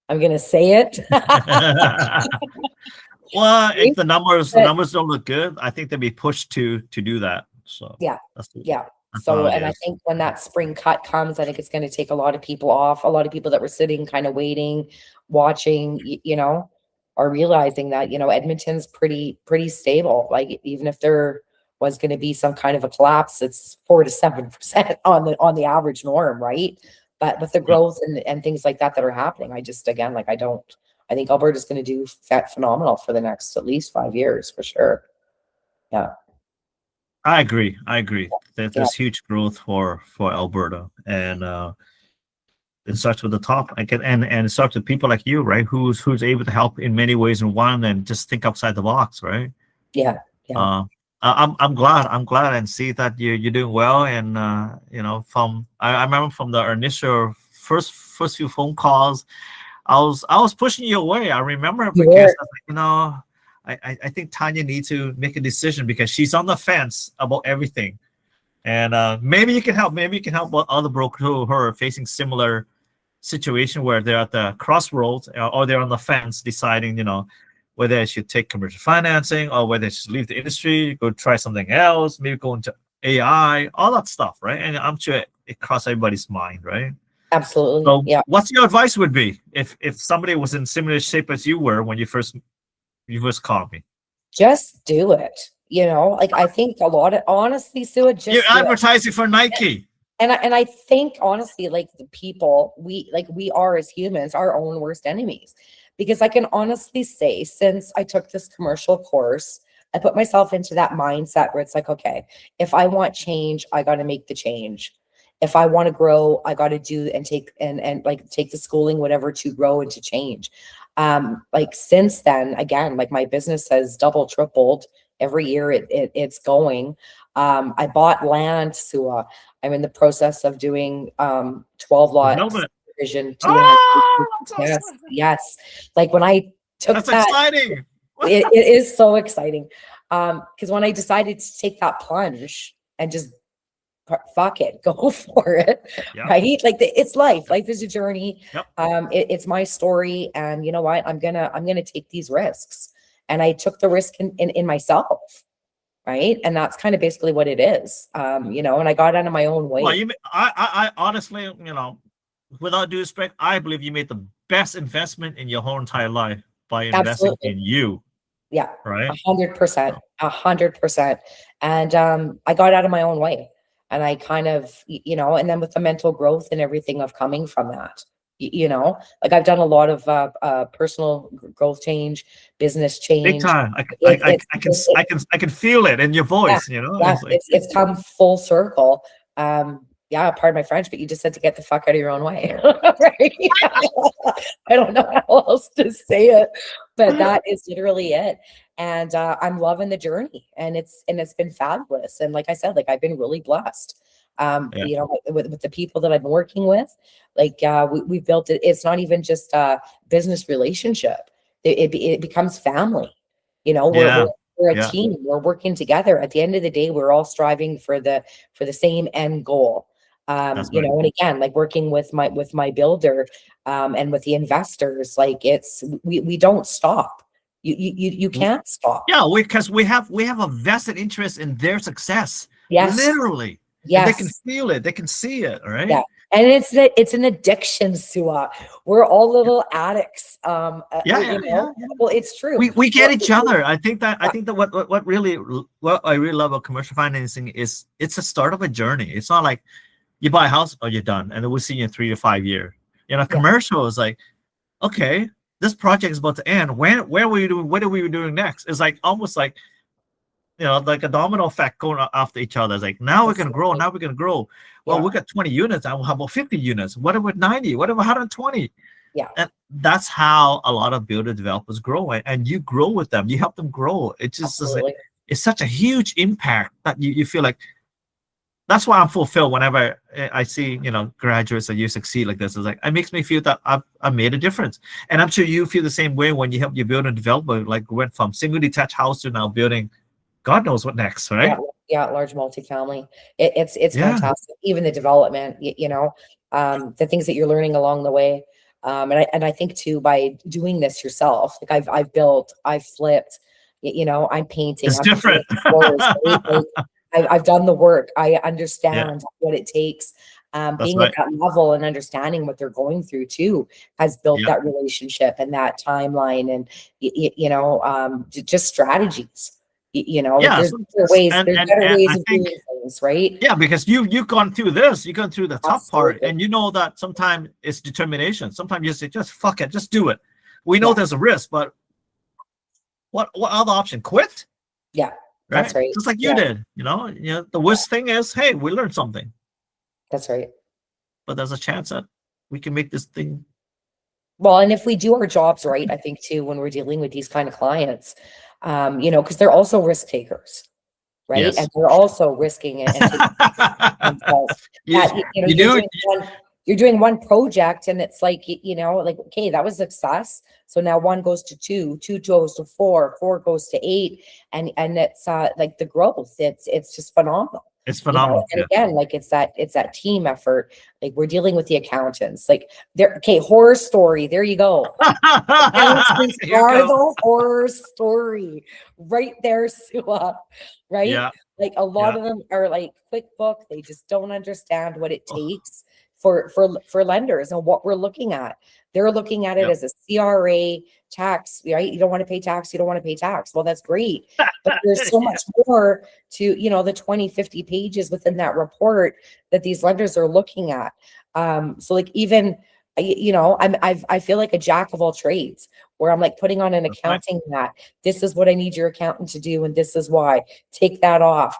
[SPEAKER 2] I'm going to say it.
[SPEAKER 1] Well, if the
[SPEAKER 2] But
[SPEAKER 1] numbers don't look good, I think they'll be pushed to do that. So
[SPEAKER 2] yeah,
[SPEAKER 1] that's
[SPEAKER 2] yeah.
[SPEAKER 1] how
[SPEAKER 2] So,
[SPEAKER 1] it
[SPEAKER 2] and I
[SPEAKER 1] is.
[SPEAKER 2] think when that spring cut comes, I think it's going to take a lot of people off. A lot of people that were sitting, kind of waiting, watching, you know, are realizing that, you know, Edmonton's pretty stable. Like even if there was going to be some kind of a collapse, it's 4 to 7% on the average norm, right? But with the
[SPEAKER 1] Yeah.
[SPEAKER 2] growth and things like that are happening, I just, again, like I think Alberta's going to do phenomenal for the next at least 5 years for sure. Yeah.
[SPEAKER 1] I agree.
[SPEAKER 2] Yeah.
[SPEAKER 1] There's huge growth for Alberta, and it starts with the top. And it starts with people like you, right? Who's able to help in many ways, and one and just think outside the box, right?
[SPEAKER 2] Yeah. Yeah.
[SPEAKER 1] I'm glad and see that you're doing well. And you know, I remember from the initial first few phone calls, I was pushing you away. I remember
[SPEAKER 2] You
[SPEAKER 1] because
[SPEAKER 2] were.
[SPEAKER 1] I was like, you know, I think Tanya needs to make a decision because she's on the fence about everything. And maybe you can help. Maybe you can help other brokers who are facing similar situation where they're at the crossroads or they're on the fence deciding, you know, whether they should take commercial financing or whether they should leave the industry, go try something else, maybe go into AI, all that stuff, right? And I'm sure it crosses everybody's mind, right?
[SPEAKER 2] Absolutely.
[SPEAKER 1] So
[SPEAKER 2] Yeah.
[SPEAKER 1] what's your advice would be if somebody was in similar shape as you were when you first called me?
[SPEAKER 2] Just do it. You know, like I think a lot of, honestly, Sue,
[SPEAKER 1] You're
[SPEAKER 2] just do it.
[SPEAKER 1] advertising for Nike.
[SPEAKER 2] And I think honestly, like the people, we are as humans our own worst enemies. Because I can honestly say, since I took this commercial course, I put myself into that mindset where it's like, okay, if I want change, I got to make the change. If I want to grow, I got to do and take and like take the schooling, whatever, to grow and to change. Like since then, again, like my business has double, tripled every year it's going. I bought land, Sua. I'm in the process of doing 12 lot
[SPEAKER 1] Development.
[SPEAKER 2] subdivision, 200.
[SPEAKER 1] Oh,
[SPEAKER 2] Yes, yes. Like when I took
[SPEAKER 1] that's
[SPEAKER 2] that,
[SPEAKER 1] exciting.
[SPEAKER 2] it is so exciting. Because when I decided to take that plunge and just fuck it, go for it,
[SPEAKER 1] Yep.
[SPEAKER 2] right? Like it's life. Life is a journey.
[SPEAKER 1] Yep.
[SPEAKER 2] It's my story, and you know what? I'm gonna take these risks, and I took the risk in myself, right? And that's kind of basically what it is. You know, and I got out of my own way.
[SPEAKER 1] Well, I honestly, you know, without due respect, I believe you made the best investment in your whole entire life by investing
[SPEAKER 2] Absolutely.
[SPEAKER 1] in you.
[SPEAKER 2] Yeah,
[SPEAKER 1] Right.
[SPEAKER 2] 100%, 100%. And I got out of my own way, and I kind of, you know, and then with the mental growth and everything of coming from that, you know, like I've done a lot of personal growth change, business
[SPEAKER 1] Big
[SPEAKER 2] change.
[SPEAKER 1] time.
[SPEAKER 2] It's
[SPEAKER 1] I can feel it in your
[SPEAKER 2] yeah,
[SPEAKER 1] voice. You know,
[SPEAKER 2] yeah,
[SPEAKER 1] it's like
[SPEAKER 2] it's come full circle. Yeah, pardon my French, but you just said to get the fuck out of your own way. Right? I don't know how else to say it, but that is literally it. And I'm loving the journey, and it's been fabulous. And like I said, like I've been really blessed.
[SPEAKER 1] Yeah.
[SPEAKER 2] You know, with the people that I've been working with, like we've built it. It's not even just a business relationship. It becomes family. You know,
[SPEAKER 1] Yeah.
[SPEAKER 2] we're a
[SPEAKER 1] Yeah.
[SPEAKER 2] team. We're working together. At the end of the day, we're all striving for the same end goal.
[SPEAKER 1] That's
[SPEAKER 2] You
[SPEAKER 1] right.
[SPEAKER 2] know, and again, like working with my builder, and with the investors, like we don't stop. You can't stop.
[SPEAKER 1] Yeah, because we have a vested interest in their success,
[SPEAKER 2] Yes.
[SPEAKER 1] literally, and they can
[SPEAKER 2] Yes.
[SPEAKER 1] feel it, they can see it, right?
[SPEAKER 2] Yeah. And it's an addiction, Sua. We're all little addicts.
[SPEAKER 1] Yeah,
[SPEAKER 2] You know, well, it's true.
[SPEAKER 1] we get each other. I think that what I really love about commercial financing is it's the start of a journey. It's not like you buy a house or you're done, and then we'll see you in 3 to 5 years. You know, commercial is like, okay, this project is about to end. Where were you doing? What are we doing next? It's like almost like, you know, like a domino effect going after each other. It's like, now we're gonna grow. Now we're gonna grow. Well, we got 20 units. How about 50 units? What about 90? What about 120?
[SPEAKER 2] Yeah.
[SPEAKER 1] And that's how a lot of builder developers grow. And you grow with them. You help them grow. It's just it's such a huge impact that you feel like. That's why I'm fulfilled whenever I see, you know, graduates that you succeed like this. It's like, it makes me feel that I've made a difference. And I'm sure you feel the same way when you help your builder developer, like went from single detached house to now building God knows what next, right?
[SPEAKER 2] Yeah, large multifamily. It's
[SPEAKER 1] Yeah,
[SPEAKER 2] fantastic. Even the development, the things that you're learning along the way. And I think too, by doing this yourself, like I've built, I've flipped, I'm painting,
[SPEAKER 1] it's
[SPEAKER 2] I'm doing
[SPEAKER 1] different.
[SPEAKER 2] floors, right? Like I've done the work. I
[SPEAKER 1] Yeah,
[SPEAKER 2] understand what it takes.
[SPEAKER 1] that's
[SPEAKER 2] Being at
[SPEAKER 1] right.
[SPEAKER 2] that level and understanding what they're going through too has built
[SPEAKER 1] Yeah,
[SPEAKER 2] that relationship and that timeline and just strategies. Like
[SPEAKER 1] yeah.
[SPEAKER 2] there's better ways, there's better
[SPEAKER 1] And
[SPEAKER 2] ways
[SPEAKER 1] I
[SPEAKER 2] of
[SPEAKER 1] think,
[SPEAKER 2] doing things, right?
[SPEAKER 1] yeah, because you've gone through this, you've gone through the tough part,
[SPEAKER 2] Absolutely.
[SPEAKER 1] and you know that sometimes it's determination. Sometimes you say, just fuck it, just do it. We know
[SPEAKER 2] Yeah.
[SPEAKER 1] there's a risk, but what other option? Quit,
[SPEAKER 2] Yeah. That's
[SPEAKER 1] right?
[SPEAKER 2] right.
[SPEAKER 1] Just like you
[SPEAKER 2] Yeah.
[SPEAKER 1] did. The
[SPEAKER 2] Yeah.
[SPEAKER 1] worst thing is, hey, we learned something,
[SPEAKER 2] That's right.
[SPEAKER 1] but there's a chance that we can make this thing.
[SPEAKER 2] Well, and if we do our jobs right, I think too, when we're dealing with these kind of clients, because they're also risk takers, right? And
[SPEAKER 1] Yes.
[SPEAKER 2] they're also risking it and taking themselves.
[SPEAKER 1] you,
[SPEAKER 2] That
[SPEAKER 1] you do.
[SPEAKER 2] you're doing one project, and it's like like, okay, that was success. So now one goes to two, two goes to four, four goes to eight, and it's like the growth. It's just phenomenal.
[SPEAKER 1] It's phenomenal.
[SPEAKER 2] And
[SPEAKER 1] Yeah.
[SPEAKER 2] again, like it's that team effort. Like we're dealing with the accountants. Like they're okay, horror story. There you go. Accountants
[SPEAKER 1] Here you
[SPEAKER 2] are
[SPEAKER 1] go.
[SPEAKER 2] the horror story right there, Sua. Right?
[SPEAKER 1] Yeah.
[SPEAKER 2] Like a lot
[SPEAKER 1] Yeah.
[SPEAKER 2] of them are like QuickBook. They just don't understand what it
[SPEAKER 1] Oh,
[SPEAKER 2] takes for lenders and what we're looking at. They're looking at it
[SPEAKER 1] yeah.
[SPEAKER 2] as a CRA tax, right? You don't want to pay tax, you don't want to pay tax. Well, that's great. But there's so much more to, the 20, 50 pages within that report that these lenders are looking at. So like even I feel like a jack of all trades where I'm like putting on an
[SPEAKER 1] That's right.
[SPEAKER 2] accounting hat. This is what I need your accountant to do, and this is why. Take that off.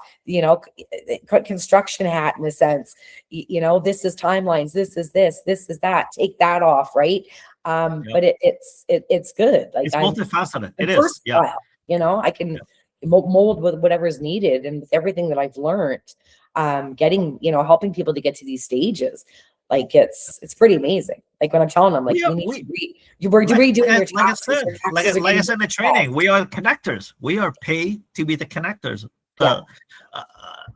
[SPEAKER 2] Construction hat in a sense. This is timelines. This is this. This is that. Take that off, right?
[SPEAKER 1] Yeah.
[SPEAKER 2] But it's good. Like
[SPEAKER 1] It's
[SPEAKER 2] I'm
[SPEAKER 1] multifaceted. It is. Yeah.
[SPEAKER 2] versatile. I can
[SPEAKER 1] Yeah.
[SPEAKER 2] mold with whatever is needed, and with everything that I've learned, getting helping people to get to these stages. Like it's pretty amazing. Like when I'm telling them, like
[SPEAKER 1] We are,
[SPEAKER 2] you need
[SPEAKER 1] we
[SPEAKER 2] to we're redoing your
[SPEAKER 1] like I
[SPEAKER 2] taxes.
[SPEAKER 1] said,
[SPEAKER 2] Your
[SPEAKER 1] like
[SPEAKER 2] taxes are
[SPEAKER 1] I
[SPEAKER 2] getting
[SPEAKER 1] said in the training, we are connectors. We are paid to be the connectors.
[SPEAKER 2] yeah,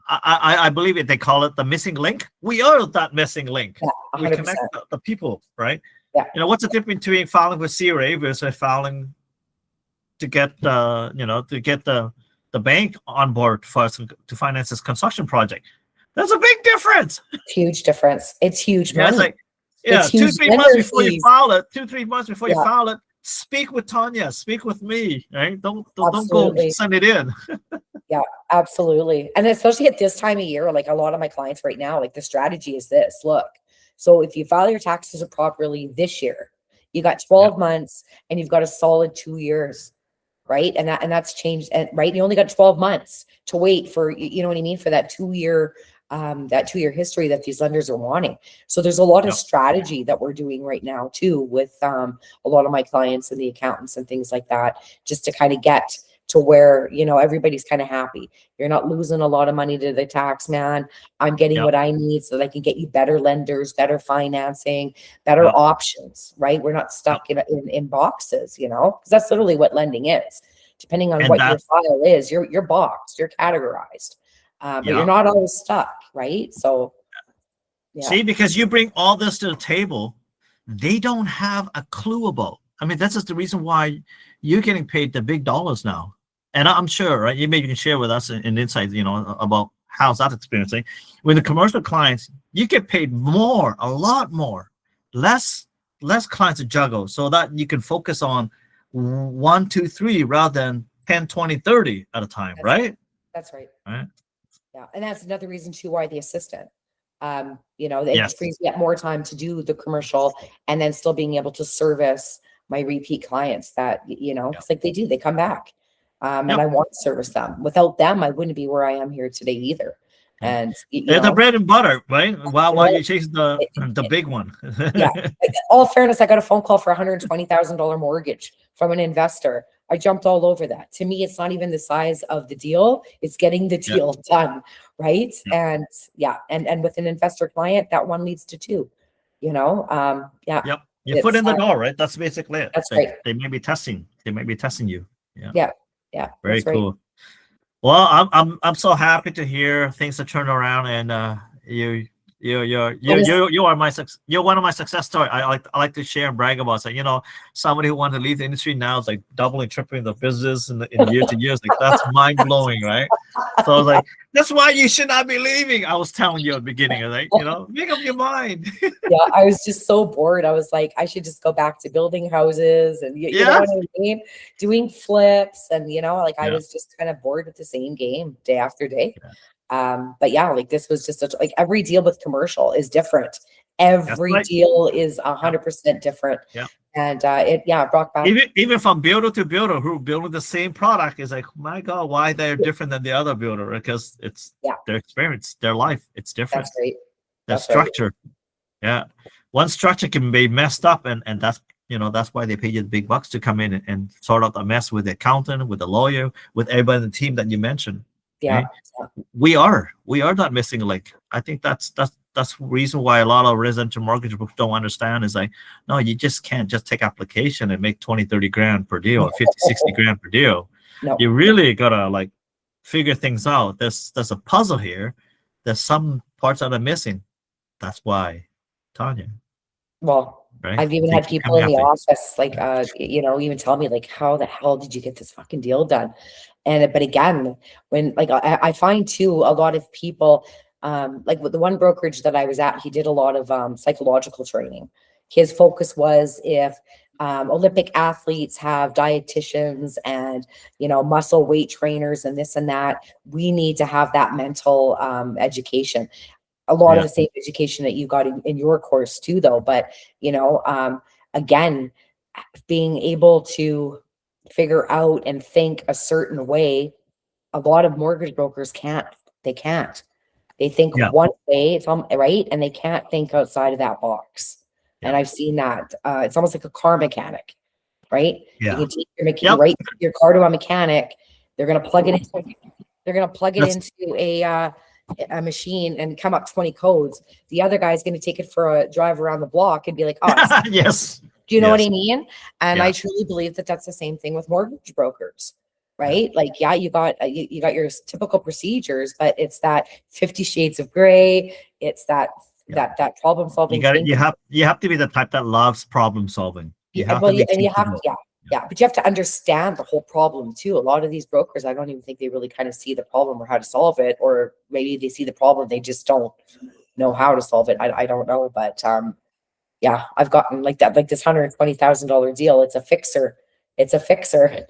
[SPEAKER 1] I believe it. They call it the missing link. We are that missing link.
[SPEAKER 2] yeah,
[SPEAKER 1] We
[SPEAKER 2] 100%.
[SPEAKER 1] connect the people, right?
[SPEAKER 2] Yeah.
[SPEAKER 1] What's the difference between filing with CRA versus filing to get the bank on board for us to finance this construction project? There's a big difference.
[SPEAKER 2] Huge difference. It's huge
[SPEAKER 1] Yeah, it's
[SPEAKER 2] money.
[SPEAKER 1] like, yeah,
[SPEAKER 2] It's huge
[SPEAKER 1] 2-3 months
[SPEAKER 2] lender
[SPEAKER 1] before you
[SPEAKER 2] fees.
[SPEAKER 1] file it, 2-3 months before you
[SPEAKER 2] Yeah.
[SPEAKER 1] file it, speak with Tanya, speak with me, right? Don't go
[SPEAKER 2] Absolutely.
[SPEAKER 1] send it in.
[SPEAKER 2] Yeah, absolutely. And especially at this time of year, like a lot of my clients right now, like the strategy is this. Look, so if you file your taxes properly this year, you got 12 months and you've got a solid 2 years, right? And that's changed, and right, you only got 12 months to wait for, you know what I mean, for that 2 year history that these lenders are wanting. So there's a lot of
[SPEAKER 1] Yep.
[SPEAKER 2] strategy that we're doing right now too with a lot of my clients and the accountants and things like that, just to kind of get to where everybody's kind of happy. You're not losing a lot of money to the tax man. I'm getting
[SPEAKER 1] Yep.
[SPEAKER 2] what I need so that I can get you better lenders, better financing, better
[SPEAKER 1] Yep.
[SPEAKER 2] options, right? We're not stuck in boxes, because that's literally what lending is. Depending on
[SPEAKER 1] And
[SPEAKER 2] what your file is, you're boxed, you're categorized, but you're
[SPEAKER 1] Yeah.
[SPEAKER 2] not always stuck, right? So yeah,
[SPEAKER 1] See, because you bring all this to the table, they don't have a clue about. I mean, that's just the reason why you're getting paid the big dollars now. And I'm sure, right? You maybe can share with us in insights, about how's that experiencing. With the commercial clients, you get paid more, a lot more, less clients to juggle, so that you can focus on 1, 2, 3 rather than 10, 20, 30 at a time, right?
[SPEAKER 2] that's right.
[SPEAKER 1] Right.
[SPEAKER 2] Yeah, and that's another reason too why the assistant.
[SPEAKER 1] Yes.
[SPEAKER 2] It frees me up more time to do the commercial and then still being able to service my repeat clients that, it's like they come back. And
[SPEAKER 1] Yep.
[SPEAKER 2] I want to service them. Without them, I wouldn't be where I am here today either.
[SPEAKER 1] Yeah.
[SPEAKER 2] And
[SPEAKER 1] They're the bread and butter, right? While you chase the
[SPEAKER 2] it-
[SPEAKER 1] big one.
[SPEAKER 2] yeah. All fairness, I got a phone call for $120,000 mortgage from an investor. I jumped all over that. To me, it's not even the size of the deal; it's getting the
[SPEAKER 1] Yeah.
[SPEAKER 2] deal done, right?
[SPEAKER 1] Yeah.
[SPEAKER 2] And with an investor client, that one leads to two. Yeah.
[SPEAKER 1] Yep. Your foot in the door, right? That's basically it.
[SPEAKER 2] That's right.
[SPEAKER 1] They may be testing. They may be testing you. Yeah.
[SPEAKER 2] Yeah.
[SPEAKER 1] Very
[SPEAKER 2] That's right.
[SPEAKER 1] cool. Well, I'm so happy to hear things are turned around, and you you are you're one of my success story. I like to share and brag about. So somebody who wanted to leave the industry now is like doubling, tripling the business in year to years. Like that's mind blowing, right? So I was like, that's why you should not be leaving. I was telling you at the beginning, like make up your mind.
[SPEAKER 2] Yeah, I was just so bored. I was like, I should just go back to building houses and you know
[SPEAKER 1] Yeah,
[SPEAKER 2] what I mean? Doing flips and like I
[SPEAKER 1] yeah,
[SPEAKER 2] was just kind of bored with the same game day after day.
[SPEAKER 1] yeah.
[SPEAKER 2] But yeah, like this was just like every deal with commercial is different.
[SPEAKER 1] That's
[SPEAKER 2] Every
[SPEAKER 1] right.
[SPEAKER 2] deal is
[SPEAKER 1] Yeah,
[SPEAKER 2] 100% different.
[SPEAKER 1] yeah.
[SPEAKER 2] And it brought back.
[SPEAKER 1] Even from builder to builder who building the same product is like, my God, why they're different than the other builder? Because it's
[SPEAKER 2] Yeah,
[SPEAKER 1] their experience, their life. It's different.
[SPEAKER 2] that's right.
[SPEAKER 1] Their
[SPEAKER 2] That's right.
[SPEAKER 1] structure. Yeah. One structure can be messed up, and that's why they pay you the big bucks to come in and sort out the mess with the accountant, with the lawyer, with everybody in the team that you mentioned.
[SPEAKER 2] Yeah.
[SPEAKER 1] Right? We are not missing a link. I think that's the reason why a lot of residential mortgage books don't understand is like, no, you just can't just take application and make 20-30 grand per deal or 50-60 grand per deal.
[SPEAKER 2] No.
[SPEAKER 1] You really gotta like figure things out. There's a puzzle here. There's some parts that are missing. That's why, Tanya,
[SPEAKER 2] Well,
[SPEAKER 1] right?
[SPEAKER 2] I've even
[SPEAKER 1] They
[SPEAKER 2] had
[SPEAKER 1] keep
[SPEAKER 2] people
[SPEAKER 1] coming
[SPEAKER 2] in the
[SPEAKER 1] after you.
[SPEAKER 2] office like even tell me like, how the hell did you get this fucking deal done? But again, when like I find too a lot of people like with the one brokerage that I was at, he did a lot of psychological training. His focus was if Olympic athletes have dietitians and muscle weight trainers and this and that, we need to have that mental education. A lot of
[SPEAKER 1] Yeah,
[SPEAKER 2] the same education that you got in your course too, though. But again, being able to figure out and think a certain way, a lot of mortgage brokers can't. They can't. They think
[SPEAKER 1] yeah,
[SPEAKER 2] one way, it's right, and they can't think outside of that box.
[SPEAKER 1] yeah,
[SPEAKER 2] And I've seen that. It's almost like a car mechanic, right? You
[SPEAKER 1] yeah.
[SPEAKER 2] can take
[SPEAKER 1] Yep.
[SPEAKER 2] your car to a mechanic. They're gonna plug it in. They're gonna plug it
[SPEAKER 1] That's
[SPEAKER 2] into a machine and come up 20 codes. The other guy's gonna take it for a drive around the block and be like, oh,
[SPEAKER 1] yes,
[SPEAKER 2] do you know what
[SPEAKER 1] yes,
[SPEAKER 2] I mean? And
[SPEAKER 1] yeah,
[SPEAKER 2] I truly believe that that's the same thing with mortgage brokers,
[SPEAKER 1] yeah.
[SPEAKER 2] right? Like, yeah, you got you got your typical procedures, but it's that 50 shades of gray. It's that
[SPEAKER 1] Yeah.
[SPEAKER 2] that problem
[SPEAKER 1] You
[SPEAKER 2] solving
[SPEAKER 1] got it.
[SPEAKER 2] thinking.
[SPEAKER 1] You have to be the type that loves problem solving. You
[SPEAKER 2] Yeah,
[SPEAKER 1] have
[SPEAKER 2] well,
[SPEAKER 1] to be
[SPEAKER 2] and you have
[SPEAKER 1] teachable.
[SPEAKER 2] yeah, but you have to understand the whole problem too. A lot of these brokers, I don't even think they really kind of see the problem or how to solve it, or maybe they see the problem, they just don't know how to solve it. I don't know, but yeah, I've gotten like that, like this $120,000 deal. It's a fixer. It's a fixer.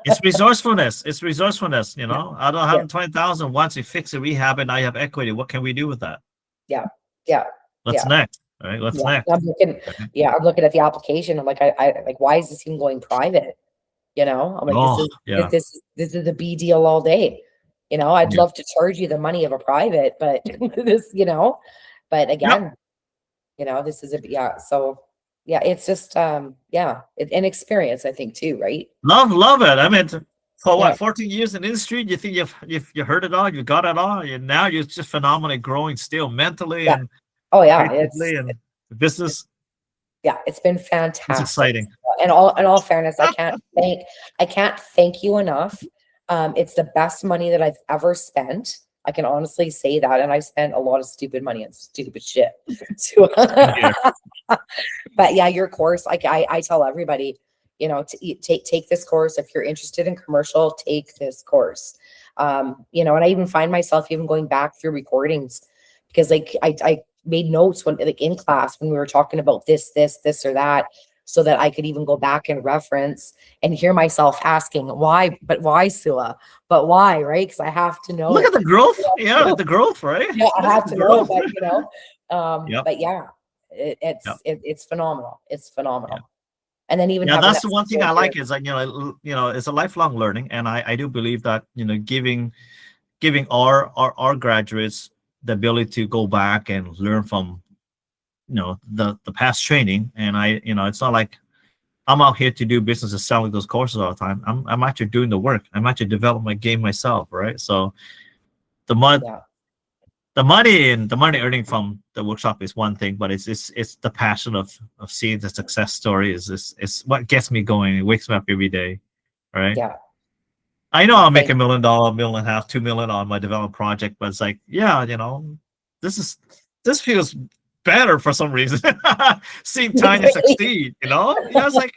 [SPEAKER 1] It's resourcefulness. It's resourcefulness.
[SPEAKER 2] Yeah,
[SPEAKER 1] Out of
[SPEAKER 2] yeah,
[SPEAKER 1] 120,000, once you fix it, rehab it, now you have equity. What can we do with that?
[SPEAKER 2] yeah, yeah,
[SPEAKER 1] What's
[SPEAKER 2] yeah.
[SPEAKER 1] next? All right. What's
[SPEAKER 2] Yeah,
[SPEAKER 1] next? Okay.
[SPEAKER 2] I'm looking at the application. I'm like, I like, why is this even going private? I'm like,
[SPEAKER 1] Oh, yeah.
[SPEAKER 2] this is a B deal all day. I'd
[SPEAKER 1] Yeah.
[SPEAKER 2] love to charge you the money of a private, but but
[SPEAKER 1] Yep.
[SPEAKER 2] again, this is yeah. So yeah, it's just an experience, I think too, right?
[SPEAKER 1] Love it. I mean, for
[SPEAKER 2] Yeah,
[SPEAKER 1] what, 14 years in the industry, you think you heard it all, you got it all, and now you're just phenomenally growing still mentally
[SPEAKER 2] yeah.
[SPEAKER 1] and
[SPEAKER 2] Oh yeah,
[SPEAKER 1] creatively and the business.
[SPEAKER 2] yeah, it's been
[SPEAKER 1] It's
[SPEAKER 2] fantastic.
[SPEAKER 1] exciting.
[SPEAKER 2] And all fairness, I can't thank you enough. It's the best money that I've ever spent. I can honestly say that. And I spent a lot of stupid money on stupid shit. So,
[SPEAKER 1] Same here.
[SPEAKER 2] but yeah, your course, like I tell everybody, to take this course. If you're interested in commercial, take this course. And I even find myself even going back through recordings because like I made notes when like in class when we were talking about this or that, so that I could even go back and reference and hear myself asking why, but why, Sua, but why, right? Because I have to know.
[SPEAKER 1] Look at the growth. Yeah, the growth, right?
[SPEAKER 2] Yeah, I
[SPEAKER 1] Look at
[SPEAKER 2] have
[SPEAKER 1] the
[SPEAKER 2] to know,
[SPEAKER 1] growth. Yep.
[SPEAKER 2] but yeah,
[SPEAKER 1] Yep.
[SPEAKER 2] it's phenomenal. It's
[SPEAKER 1] Yeah.
[SPEAKER 2] phenomenal. And then even
[SPEAKER 1] Yeah,
[SPEAKER 2] having
[SPEAKER 1] that's
[SPEAKER 2] that
[SPEAKER 1] the one thing
[SPEAKER 2] support
[SPEAKER 1] I
[SPEAKER 2] here.
[SPEAKER 1] like is like, it's a lifelong learning. And I do believe that, giving our graduates the ability to go back and learn from, the past training. And it's not like I'm out here to do business and selling those courses all the time. I'm actually doing the work. I'm actually developing my game myself, right? So the mon-
[SPEAKER 2] Yeah,
[SPEAKER 1] the money and the money earning from the workshop is one thing, but it's the passion of seeing the success story is what gets me going. It wakes me up every day, right?
[SPEAKER 2] yeah.
[SPEAKER 1] I know I'll make $1 million, $1.5 million, $2 million on my development project, but it's like, yeah, this feels better for some reason. Seeing Tanya succeed, Yeah, it's like,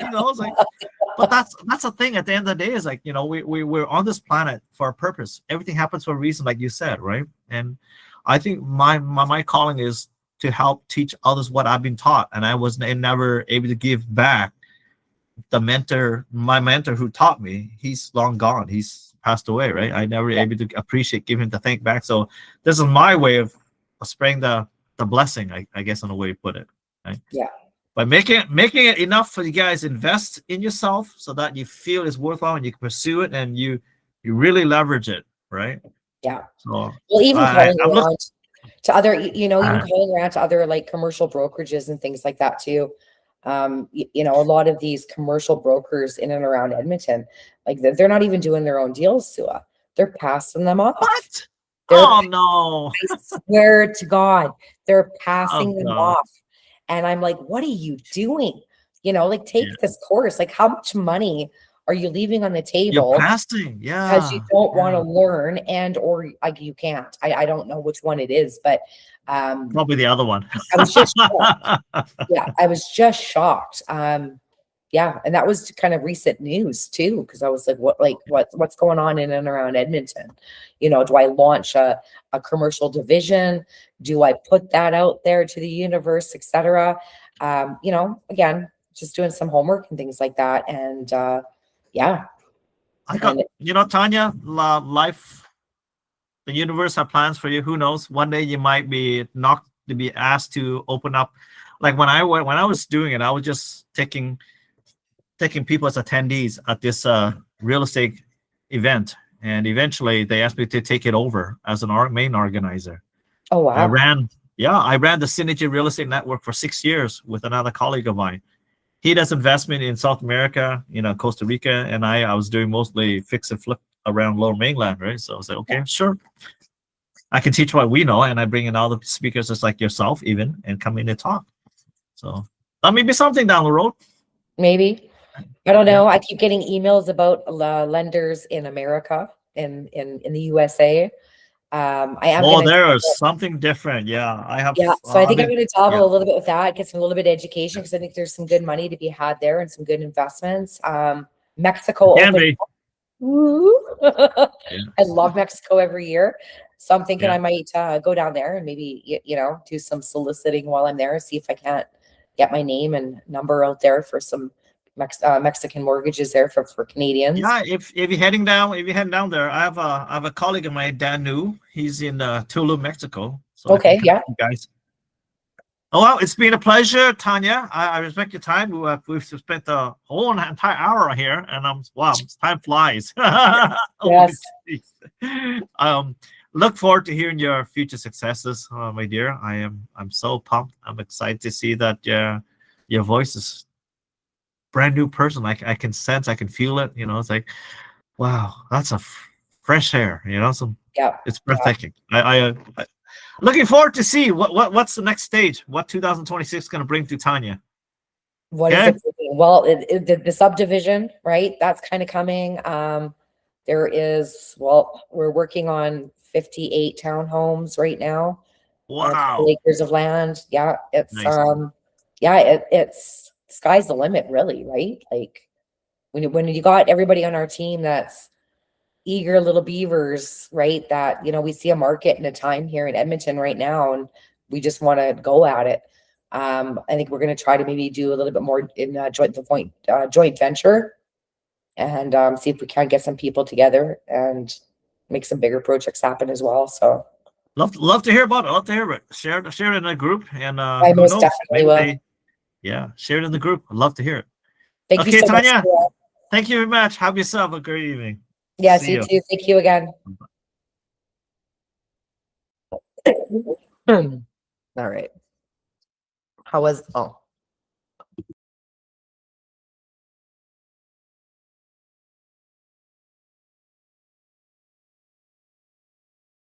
[SPEAKER 1] but that's the thing. At the end of the day, is like, we're on this planet for a purpose. Everything happens for a reason, like you said, right? And I think my calling is to help teach others what I've been taught, and I was never able to give back. My mentor who taught me, he's long gone. He's passed away, right? I never able to appreciate, give him the thank back. So this is my way of spreading the blessing, I guess, in a way to put it, right?
[SPEAKER 2] Yeah.
[SPEAKER 1] By making it enough for you guys to invest in yourself so that you feel it's worthwhile and you can pursue it and you really leverage it, right?
[SPEAKER 2] Yeah.
[SPEAKER 1] So,
[SPEAKER 2] well, even calling around to other, even calling around to other like commercial brokerages and things like that too. A lot of these commercial brokers in and around Edmonton, like they're not even doing their own deals, Sua. They're passing them off.
[SPEAKER 1] What? Oh no!
[SPEAKER 2] I swear to God, they're passing them off. And I'm like, what are you doing? Take this course. Like, how much money are you leaving on the table?
[SPEAKER 1] You're passing,
[SPEAKER 2] because you don't want to learn, or like you can't. I don't know which one it is, but
[SPEAKER 1] probably the other one.
[SPEAKER 2] I was just shocked. Yeah, I was just shocked. Yeah, and that was kind of recent news too, because I was like, what's going on in and around Edmonton? Do I launch a commercial division? Do I put that out there to the universe, etc.? Again, just doing some homework and things like that. And yeah.
[SPEAKER 1] I got, Tanya, life, the universe have plans for you. Who knows? One day you might be asked to open up. Like when I was doing it, I was just taking people as attendees at this real estate event, and eventually they asked me to take it over as an main organizer.
[SPEAKER 2] Oh wow!
[SPEAKER 1] I ran the Synergy Real Estate Network for 6 years with another colleague of mine. He does investment in South America, Costa Rica, and I was doing mostly fix and flip around Lower Mainland, right? So I was like, okay, sure. I can teach what we know, and I bring in all the speakers just like yourself even, and come in and talk. So that may be something down the road.
[SPEAKER 2] Maybe. I don't know. I keep getting emails about lenders in America, in the USA.
[SPEAKER 1] There is something different. Yeah, I have.
[SPEAKER 2] Yeah, so I think I'm going to dabble a little bit with that, get some a little bit of education, because I think there's some good money to be had there and some good investments. Mexico open. I love Mexico every year, so I'm thinking I might go down there and maybe do some soliciting while I'm there, see if I can't get my name and number out there for some Mexican mortgages there for Canadians.
[SPEAKER 1] Yeah, if you're heading down, there, I have a colleague of mine, Dan New. He's in Tulum, Mexico. So
[SPEAKER 2] okay, yeah,
[SPEAKER 1] you guys. Oh well, it's been a pleasure, Tanya. I respect your time. We've spent the whole entire hour here, and wow, time flies.
[SPEAKER 2] Yes.
[SPEAKER 1] Look forward to hearing your future successes, my dear. I'm so pumped. I'm excited to see that your voice is brand new person. I can sense, I can feel it. It's like, wow, that's a fresh air. It's breathtaking. I looking forward to see what's the next stage. What 2026 is going to bring to Tanya.
[SPEAKER 2] What is it? Well, the subdivision, right? That's kind of coming. We're working on 58 townhomes right now.
[SPEAKER 1] Wow.
[SPEAKER 2] Acres of land. Yeah, it's
[SPEAKER 1] nice.
[SPEAKER 2] It's sky's the limit, really, right? Like when you got everybody on our team that's eager little beavers, right? That we see a market and a time here in Edmonton right now, and we just want to go at it. I think we're going to try to maybe do a little bit more in joint venture, and see if we can get some people together and make some bigger projects happen as well. So
[SPEAKER 1] love to hear about it. Love to hear it. Share it in a group, and
[SPEAKER 2] I most definitely will.
[SPEAKER 1] Share it in the group. I'd love to hear it.
[SPEAKER 2] Thank you so
[SPEAKER 1] Tanya,
[SPEAKER 2] much.
[SPEAKER 1] Thank you very much. Have yourself a great evening.
[SPEAKER 2] Yes, you too. Thank you again. All right. How was